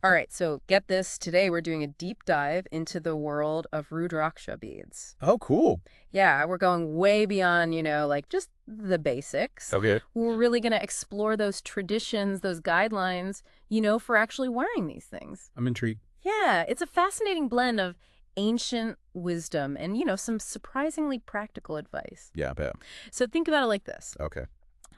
All right, so get this. Today we're doing a deep dive into the world of Rudraksha beads. Oh, cool. Yeah, we're going way beyond, like just the basics. Okay. We're really going to explore those traditions, those guidelines, for actually wearing these things. I'm intrigued. Yeah, it's a fascinating blend of ancient wisdom and, some surprisingly practical advice. Yeah, I bet. So think about it like this. Okay.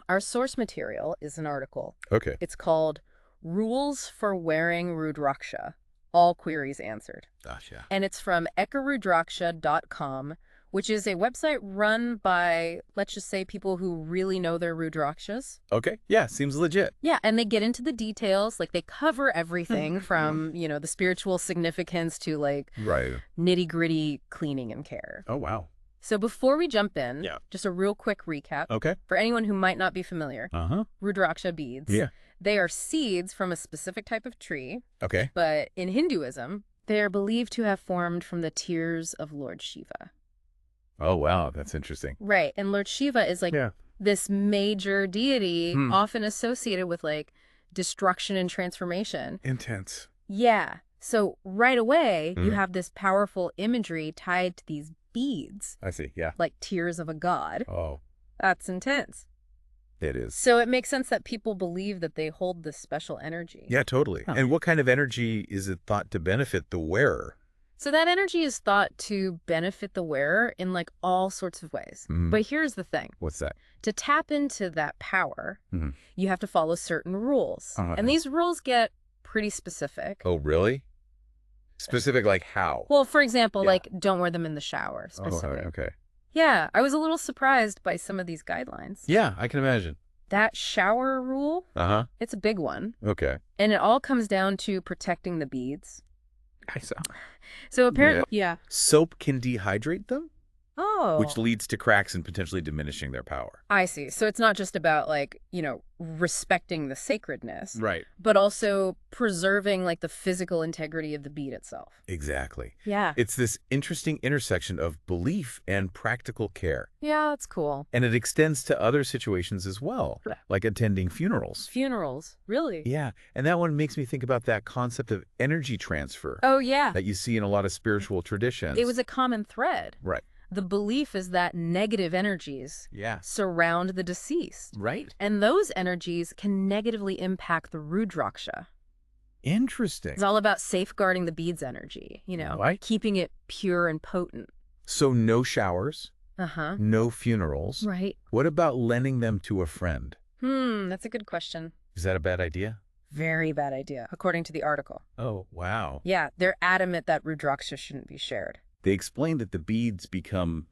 Our source material is an article. Okay. It's called Rules for Wearing Rudraksha, All Queries Answered. Gosh, yeah. And it's from ekarudraksha.com, which is a website run by, let's just say, people who really know their Rudrakshas. Okay. Yeah, seems legit. Yeah, and they get into the details, like they cover everything from, the spiritual significance to like Right. nitty-gritty cleaning and care. Oh, wow. So before we jump in, Yeah. just a real quick recap. Okay. For anyone who might not be familiar, Uh-huh. Rudraksha beads. Yeah. They are seeds from a specific type of tree, Okay. but in Hinduism, they are believed to have formed from the tears of Lord Shiva. Oh, wow. That's interesting. Right. And Lord Shiva is like Yeah. this major deity Hmm. often associated with like destruction and transformation. Intense. Yeah. So right away, you Mhm. have this powerful imagery tied to these beads, I see. Yeah. like tears of a god. Oh, That's intense. it is. So it makes sense that people believe that they hold this special energy. Yeah, totally. Huh. And what kind of energy is it thought to benefit the wearer? So that energy is thought to benefit the wearer in like all sorts of ways. Mhm. But here's the thing. What's that? To tap into that power, Mhm. you have to follow certain rules. Uh-huh. And these rules get pretty specific. Oh, really? Specific, like how? Well, for example, Yeah. like don't wear them in the shower, Oh, specifically. okay. Yeah, I was a little surprised by some of these guidelines. Yeah, I can imagine. That shower rule, Uh-huh. it's a big one. Okay. And it all comes down to protecting the beads. I saw. So apparently, yeah. Soap can dehydrate them, Oh, which leads to cracks and potentially diminishing their power. I see. So it's not just about like, respecting the sacredness, Right. but also preserving like the physical integrity of the bead itself. Exactly. Yeah. It's this interesting intersection of belief and practical care. Yeah, that's cool. And it extends to other situations as well, like attending funerals. Funerals, really? Yeah, and that one makes me think about that concept of energy transfer Oh, yeah. that you see in a lot of spiritual traditions. It was a common thread. Right. The belief is that negative energies Yeah. surround the deceased. Right. And those energies can negatively impact the Rudraksha. Interesting. It's all about safeguarding the bead's energy, Right. keeping it pure and potent. So no showers, Uh-huh. no funerals. Right. What about lending them to a friend? That's a good question. Is that a bad idea? Very bad idea, according to the article. Oh, wow. Yeah, they're adamant that Rudraksha shouldn't be shared. They explain that the beads become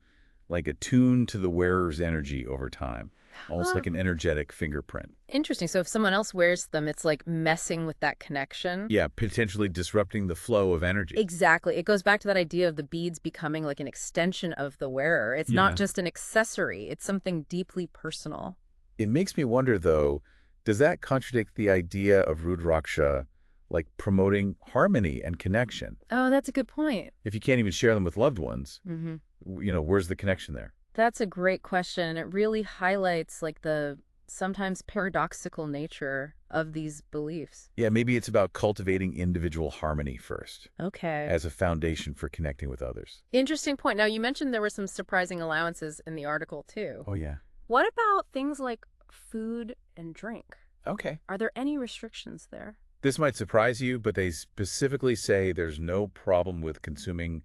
like attuned to the wearer's energy over time, almost like an energetic fingerprint. Interesting. So if someone else wears them, it's like messing with that connection. Yeah, potentially disrupting the flow of energy. Exactly. It goes back to that idea of the beads becoming like an extension of the wearer. It's Yeah. not just an accessory. It's something deeply personal. It makes me wonder, though, does that contradict the idea of Rudraksha, like promoting harmony and connection? Oh, that's a good point. If you can't even share them with loved ones, Mm-hmm. Where's the connection there? That's a great question. It really highlights like the sometimes paradoxical nature of these beliefs. Yeah, maybe it's about cultivating individual harmony first Okay. as a foundation for connecting with others. Interesting point. Now, you mentioned there were some surprising allowances in the article, too. Oh, yeah. What about things like food and drink? Okay. Are there any restrictions there? This might surprise you, but they specifically say there's no problem with consuming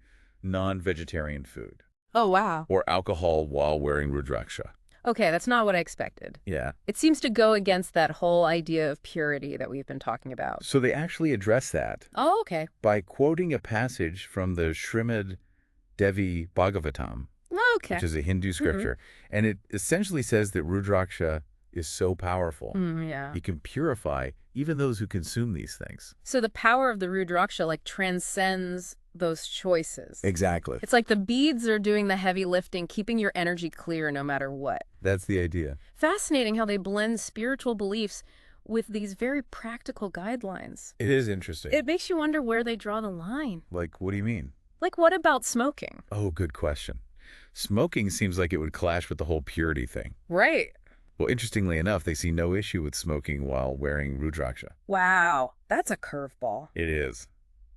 non-vegetarian food Oh, wow. or alcohol while wearing Rudraksha. Okay, that's not what I expected. Yeah. It seems to go against that whole idea of purity that we've been talking about. So they actually address that Oh, okay. by quoting a passage from the Srimad Devi Bhagavatam, Okay. which is a Hindu scripture. And it essentially says that Rudraksha is so powerful. Yeah. He can purify even those who consume these things. So the power of the Rudraksha like transcends those choices. Exactly. It's like the beads are doing the heavy lifting, keeping your energy clear no matter what. That's the idea. Fascinating how they blend spiritual beliefs with these very practical guidelines. It is interesting. It makes you wonder where they draw the line. Like, what do you mean? Like, what about smoking? Oh, good question. Smoking seems like it would clash with the whole purity thing. Right. Well, interestingly enough, they see no issue with smoking while wearing Rudraksha. Wow, that's a curveball. It is.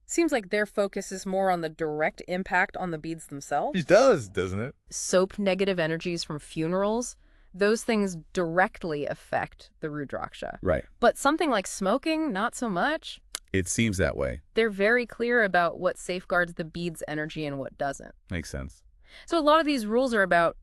Seems like their focus is more on the direct impact on the beads themselves. It does, doesn't it? Soap negative energies from funerals, those things directly affect the Rudraksha. Right. But something like smoking, not so much. It seems that way. They're very clear about what safeguards the bead's energy and what doesn't. Makes sense. So a lot of these rules are about,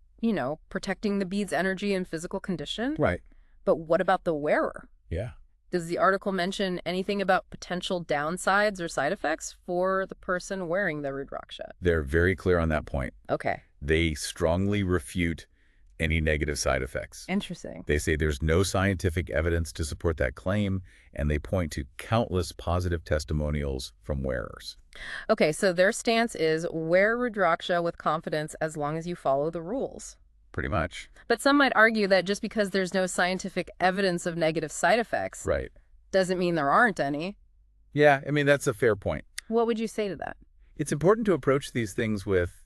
protecting the bead's energy and physical condition. Right. But what about the wearer? Yeah. Does the article mention anything about potential downsides or side effects for the person wearing the Rudraksha? They're very clear on that point. Okay. They strongly refute any negative side effects. Interesting. They say there's no scientific evidence to support that claim, and they point to countless positive testimonials from wearers. Okay, so their stance is wear Rudraksha with confidence as long as you follow the rules. Pretty much. But some might argue that just because there's no scientific evidence of negative side effects Right. doesn't mean there aren't any. Yeah, I mean, that's a fair point. What would you say to that? It's important to approach these things with,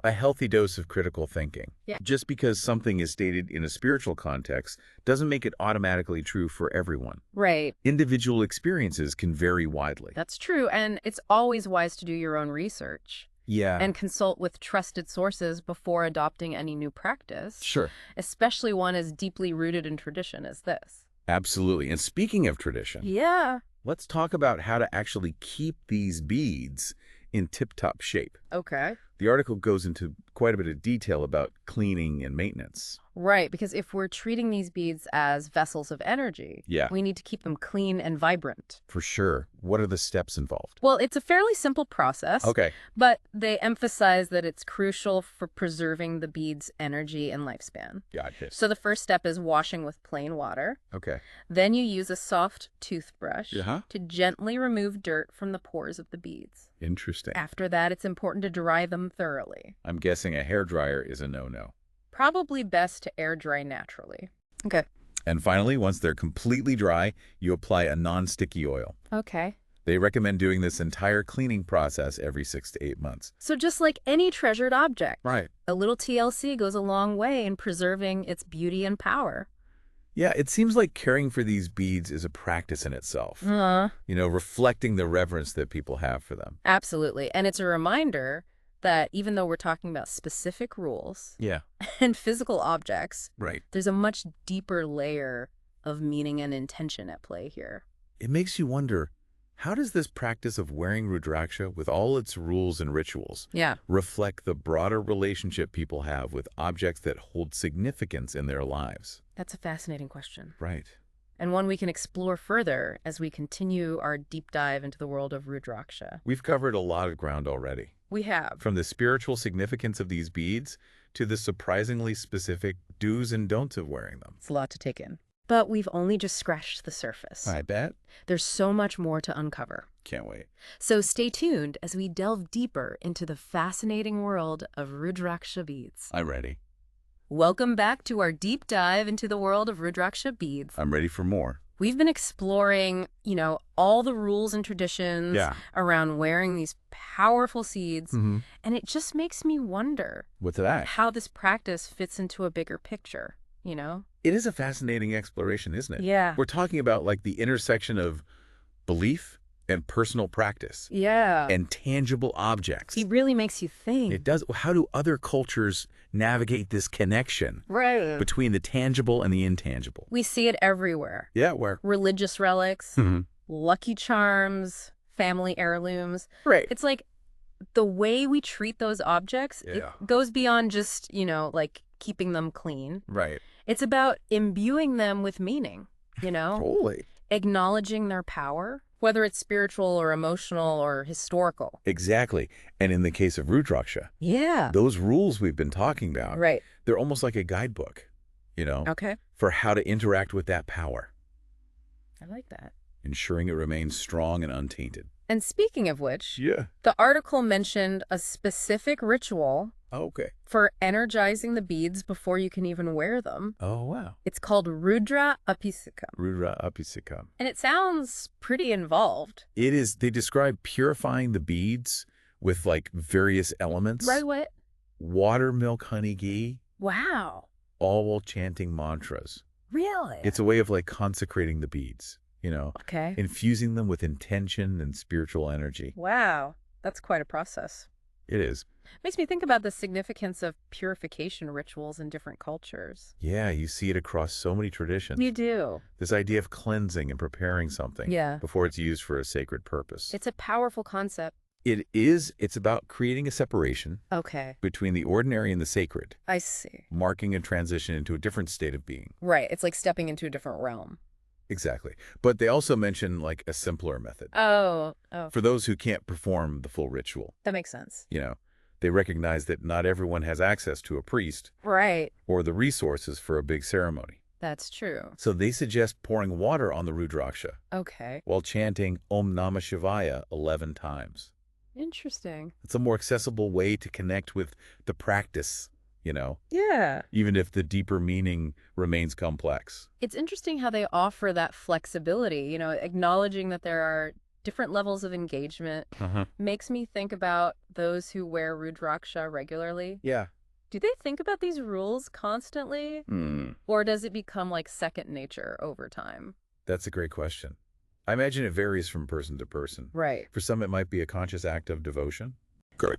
a healthy dose of critical thinking. Yeah. Just because something is stated in a spiritual context doesn't make it automatically true for everyone. Right. Individual experiences can vary widely. That's true, and it's always wise to do your own research Yeah. and consult with trusted sources before adopting any new practice, Sure. especially one as deeply rooted in tradition as this. Absolutely. And speaking of tradition, Yeah. let's talk about how to actually keep these beads in tip-top shape. Okay. The article goes into quite a bit of detail about cleaning and maintenance. Right, because if we're treating these beads as vessels of energy, Yeah. we need to keep them clean and vibrant. For sure. What are the steps involved? Well, it's a fairly simple process, Okay. but they emphasize that it's crucial for preserving the bead's energy and lifespan. Gotcha. So the first step is washing with plain water. Okay. Then you use a soft toothbrush Uh-huh. to gently remove dirt from the pores of the beads. Interesting. After that, it's important to dry them thoroughly. I'm guessing a hairdryer is a no-no. Probably best to air dry naturally. Okay. And finally, once they're completely dry, you apply a non-sticky oil. Okay. They recommend doing this entire cleaning process every 6 to 8 months. So just like any treasured object, Right. a little TLC goes a long way in preserving its beauty and power. Yeah, it seems like caring for these beads is a practice in itself. Reflecting the reverence that people have for them. Absolutely. And it's a reminder that even though we're talking about specific rules Yeah. and physical objects, Right. there's a much deeper layer of meaning and intention at play here. It makes you wonder, how does this practice of wearing Rudraksha, with all its rules and rituals, Yeah. reflect the broader relationship people have with objects that hold significance in their lives? That's a fascinating question, Right. and one we can explore further as we continue our deep dive into the world of Rudraksha. We've covered a lot of ground already. We have. From the spiritual significance of these beads to the surprisingly specific do's and don'ts of wearing them. It's a lot to take in. But we've only just scratched the surface. I bet. There's so much more to uncover. Can't wait. So stay tuned as we delve deeper into the fascinating world of Rudraksha beads. I'm ready. Welcome back to our deep dive into the world of Rudraksha beads. I'm ready for more. We've been exploring, all the rules and traditions around wearing these powerful seeds, and it just makes me wonder What's that? how this practice fits into a bigger picture, It is a fascinating exploration, isn't it? Yeah. We're talking about like the intersection of belief and personal practice Yeah. and tangible objects. It really makes you think. It does. How do other cultures navigate this connection Right. between the tangible and the intangible? We see it everywhere. Yeah, where? Religious relics, lucky charms, family heirlooms. Right. It's like the way we treat those objects, Yeah. it goes beyond just, like keeping them clean. Right. It's about imbuing them with meaning, Totally. acknowledging their power, whether it's spiritual or emotional or historical. Exactly. And in the case of Rudraksha, Yeah. those rules we've been talking about, Right. they're almost like a guidebook, Okay. for how to interact with that power, I like that. ensuring it remains strong and untainted. And speaking of which, Yeah. the article mentioned a specific ritual Okay. for energizing the beads before you can even wear them. Oh, wow. It's called Rudra Abhisekam. Rudra Abhisekam. And it sounds pretty involved. It is, they describe purifying the beads with like various elements. Right, what? Water, milk, honey, ghee, Wow. all while chanting mantras. Really? It's a way of like consecrating the beads, Okay. infusing them with intention and spiritual energy. Wow. That's quite a process. It is. Makes me think about the significance of purification rituals in different cultures. Yeah, you see it across so many traditions. You do. This idea of cleansing and preparing something Yeah. before it's used for a sacred purpose. It's a powerful concept. It is. It's about creating a separation Okay. between the ordinary and the sacred, I see. marking a transition into a different state of being. Right. It's like stepping into a different realm. Exactly. But they also mention like a simpler method Oh. for those who can't perform the full ritual. That makes sense. They recognize that not everyone has access to a priest Right. or the resources for a big ceremony. That's true. So they suggest pouring water on the Rudraksha Okay. while chanting Om Namah Shivaya 11 times. Interesting. It's a more accessible way to connect with the practice, Yeah. even if the deeper meaning remains complex. It's interesting how they offer that flexibility, acknowledging that there are different levels of engagement. Makes me think about those who wear Rudraksha regularly. Yeah. Do they think about these rules constantly? Or does it become like second nature over time? That's a great question. I imagine it varies from person to person. Right. For some, it might be a conscious act of devotion.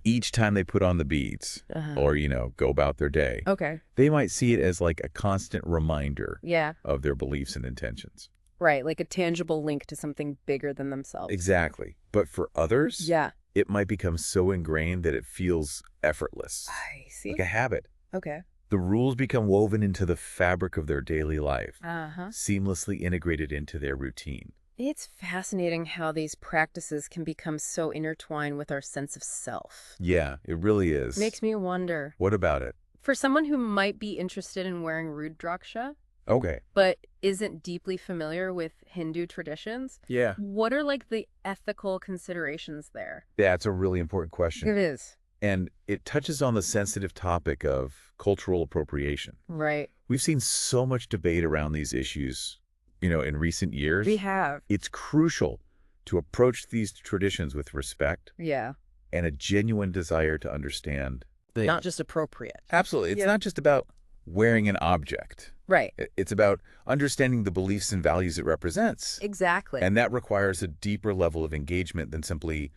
Each time they put on the beads or, go about their day, Okay. they might see it as like a constant reminder Yeah. of their beliefs and intentions. Right. Like a tangible link to something bigger than themselves. Exactly. But for others, Yeah. it might become so ingrained that it feels effortless, I see. like a habit. Okay. The rules become woven into the fabric of their daily life, Uh-huh. seamlessly integrated into their routine. It's fascinating how these practices can become so intertwined with our sense of self. Yeah, it really is. Makes me wonder. What about it? For someone who might be interested in wearing Rudraksha, Okay. but isn't deeply familiar with Hindu traditions, Yeah. what are like the ethical considerations there? That's a really important question. It is. And it touches on the sensitive topic of cultural appropriation. Right. We've seen so much debate around these issues, in recent years. We have. It's crucial to approach these traditions with respect Yeah. and a genuine desire to understand. Not just appropriate. Absolutely. It's Yeah. not just about wearing an object. Right. It's about understanding the beliefs and values it represents. Exactly. And that requires a deeper level of engagement than simply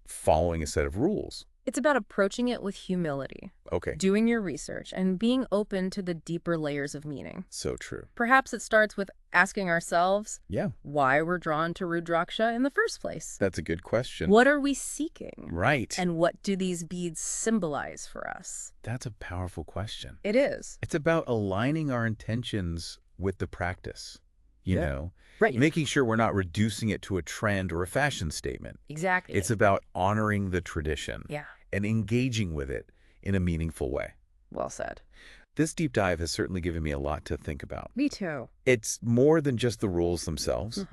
following a set of rules. It's about approaching it with humility, Okay. doing your research, and being open to the deeper layers of meaning. So true. Perhaps it starts with asking ourselves Yeah. why we're drawn to Rudraksha in the first place. That's a good question. What are we seeking? Right. And what do these beads symbolize for us? That's a powerful question. It is. It's about aligning our intentions with the practice, Right. making sure we're not reducing it to a trend or a fashion statement. Exactly. It's about honoring the tradition Yeah. and engaging with it in a meaningful way. Well said. This deep dive has certainly given me a lot to think about. Me too. It's more than just the rules themselves.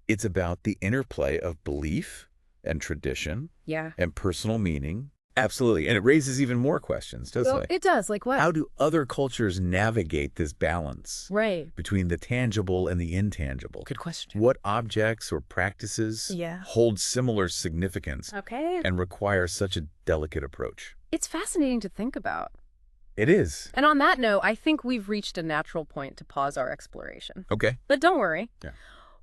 It's about the interplay of belief and tradition Yeah. and personal meaning. Absolutely. And it raises even more questions, doesn't Well, it? it does. Like what? How do other cultures navigate this balance Right. between the tangible and the intangible? Good question. What objects or practices Yeah. hold similar significance Okay. and require such a delicate approach? It's fascinating to think about. It is. And on that note, I think we've reached a natural point to pause our exploration. Okay. But don't worry. Yeah.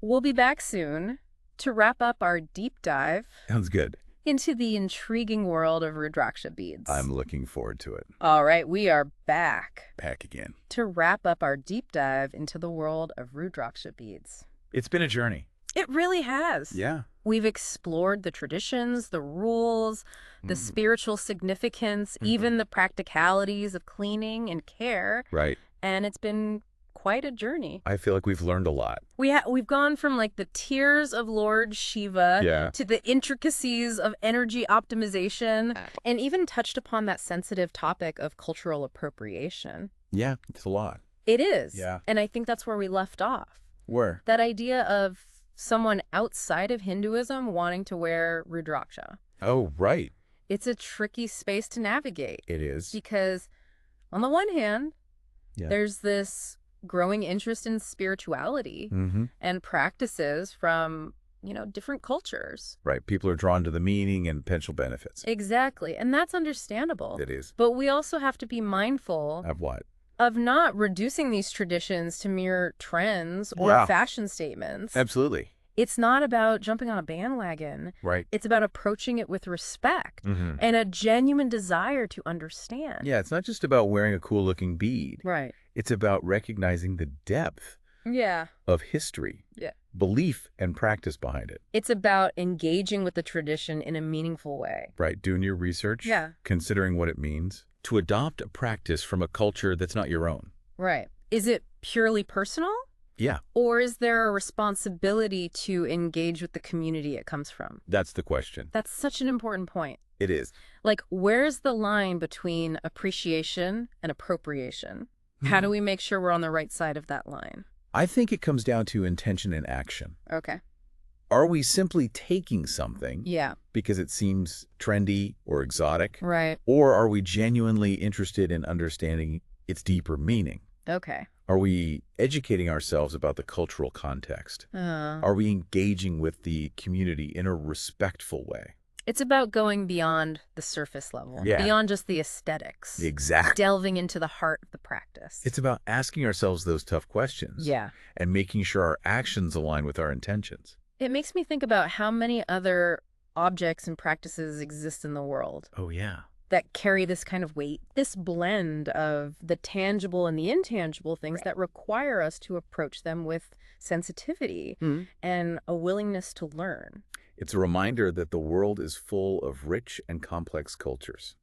We'll be back soon to wrap up our deep dive Sounds good. into the intriguing world of Rudraksha beads. I'm looking forward to it. All right, we are back Back again. to wrap up our deep dive into the world of Rudraksha beads. It's been a journey. It really has. Yeah. We've explored the traditions, the rules, the spiritual significance, even the practicalities of cleaning and care, Right. and it's been quite a journey. I feel like we've learned a lot. We've gone from like the tears of Lord Shiva Yeah. to the intricacies of energy optimization, and even touched upon that sensitive topic of cultural appropriation. Yeah, it's a lot. It is. Yeah. And I think that's where we left off. Where? That idea of someone outside of Hinduism wanting to wear Rudraksha. Oh, right. It's a tricky space to navigate It is. because on the one hand, Yeah. there's this growing interest in spirituality and practices from, different cultures. Right. People are drawn to the meaning and potential benefits. Exactly. And that's understandable. It is. But we also have to be mindful Of what? of not reducing these traditions to mere trends or Yeah, fashion statements. absolutely. It's not about jumping on a bandwagon. Right. It's about approaching it with respect Hmm. and a genuine desire to understand. Yeah, it's not just about wearing a cool-looking bead. Right. It's about recognizing the depth Yeah. of history, Yeah. belief, and practice behind it. It's about engaging with the tradition in a meaningful way. Right, doing your research, Yeah. considering what it means to adopt a practice from a culture that's not your own. Right. Is it purely personal? Yeah, Or is there a responsibility to engage with the community it comes from? that's the question. That's such an important point. It is. Like, where's the line between appreciation and appropriation? How do we make sure we're on the right side of that line? I think it comes down to intention and action. Okay. Are we simply taking something Yeah. because it seems trendy or exotic? Right. Or are we genuinely interested in understanding its deeper meaning? Okay. Are we educating ourselves about the cultural context? Are we engaging with the community in a respectful way? It's about going beyond the surface level, Yeah. beyond just the aesthetics, Exactly. delving into the heart of the practice. It's about asking ourselves those tough questions. Yeah. And making sure our actions align with our intentions. It makes me think about how many other objects and practices exist in the world Oh, yeah. that carry this kind of weight, this blend of the tangible and the intangible things that require us to approach them with sensitivity and a willingness to learn. It's a reminder that the world is full of rich and complex cultures,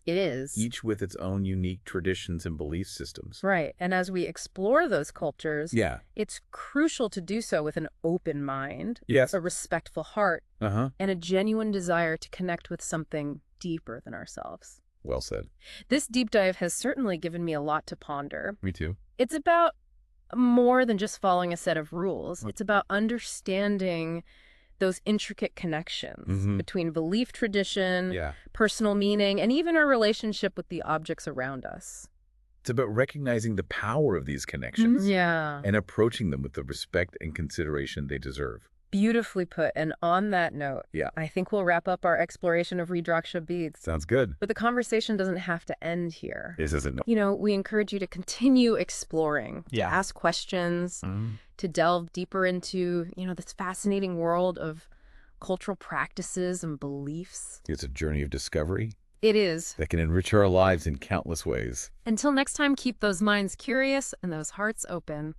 It is. each with its own unique traditions and belief systems. Right. And as we explore those cultures, Yeah. it's crucial to do so with an open mind, Yes. a respectful heart, Uh-huh. and a genuine desire to connect with something deeper than ourselves. Well said. This deep dive has certainly given me a lot to ponder. Me too. It's about more than just following a set of rules. It's about understanding those intricate connections between belief tradition, Yeah. personal meaning, and even our relationship with the objects around us. It's about recognizing the power of these connections Yeah. and approaching them with the respect and consideration they deserve. Beautifully put. And on that note, Yeah. I think we'll wrap up our exploration of Rudraksha beads. Sounds good. But the conversation doesn't have to end here. This isn't. You know, we encourage you to continue exploring, Yeah. to ask questions, to delve deeper into, this fascinating world of cultural practices and beliefs. It's a journey of discovery It is. that can enrich our lives in countless ways. Until next time, keep those minds curious and those hearts open.